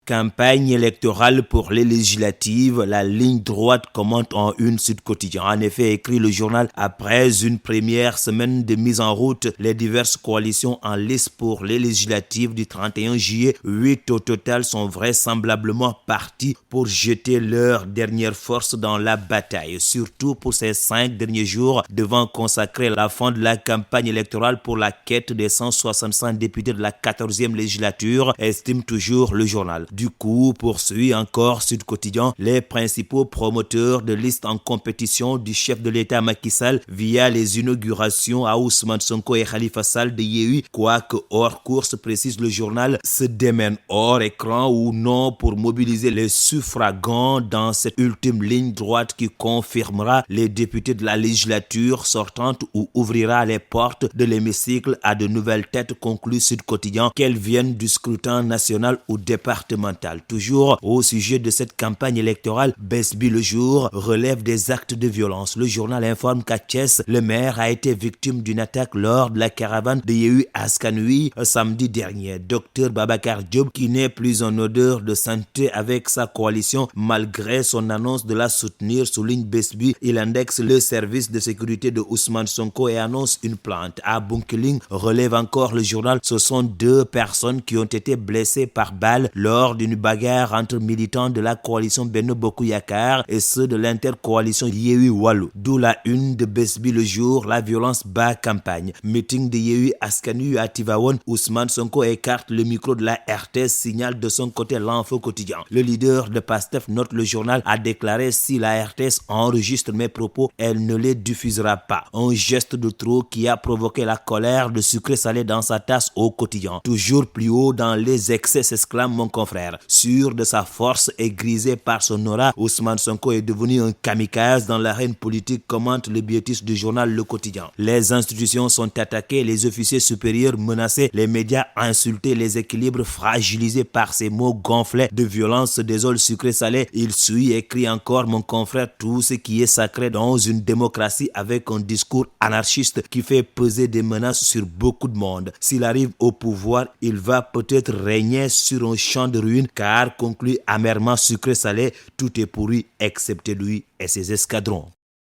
Campagne électorale pour les législatives, la ligne droite commente en une Sud Quotidien. En effet, écrit le journal, après une première semaine de mise en route, les diverses coalitions en lice pour les législatives du 31 juillet, 8 au total sont vraisemblablement partis pour jeter leur dernière force dans la bataille. Surtout pour ces 5 derniers jours, devant consacrer la fin de la campagne électorale pour la quête des 165 députés de la 14e législature, estime toujours le journal. Du coup, poursuit encore Sud Quotidien, les principaux promoteurs de listes en compétition du chef de l'État Macky Sall via les inaugurations à Ousmane Sonko et Khalifa Sall de Yewwi, quoique hors course, précise le journal, se démènent hors écran ou non pour mobiliser les suffragants dans cette ultime ligne droite qui confirmera les députés de la législature sortante ou ouvrira les portes de l'hémicycle à de nouvelles têtes, conclut Sud Quotidien, qu'elles viennent du scrutin national ou départemental. Toujours au sujet de cette campagne électorale, Besbi le jour relève des actes de violence. Le journal informe qu'à Thiès, le maire a été victime d'une attaque lors de la caravane de Yewwi Askan Wi samedi dernier. Dr Babacar Diop, qui n'est plus en odeur de santé avec sa coalition malgré son annonce de la soutenir, souligne Besbi. Il indexe le service de sécurité de Ousmane Sonko et annonce une plainte. À Bunkiling, relève encore le journal, ce sont 2 personnes qui ont été blessées par balle lors d'une bagarre entre militants de la coalition Benno Bokk Yakaar et ceux de l'intercoalition Yewwi Wallu. D'où la une de Besbi le jour, la violence bat campagne. Meeting de Yewwi Askan Wi à Tivaouane, Ousmane Sonko écarte le micro de la RTS, signale de son côté l'Info Quotidien. Le leader de Pastef, note le journal, a déclaré: si la RTS enregistre mes propos, elle ne les diffusera pas. Un geste de trop qui a provoqué la colère de sucré salé dans sa tasse au quotidien. Toujours plus haut dans les excès, s'exclame mon confrère. Sûr de sa force et grisé par son aura, Ousmane Sonko est devenu un kamikaze dans l'arène politique, commente le biétiste du journal Le Quotidien. Les institutions sont attaquées, les officiers supérieurs menacés, les médias insultés, les équilibres fragilisés par ces mots gonflés de violence se désolent sucré salé. Il suit, écrit encore mon confrère, tout ce qui est sacré dans une démocratie avec un discours anarchiste qui fait peser des menaces sur beaucoup de monde. S'il arrive au pouvoir, il va peut-être régner sur un champ de ruines, car, conclut amèrement sucré salé, tout est pourri excepté lui et ses escadrons.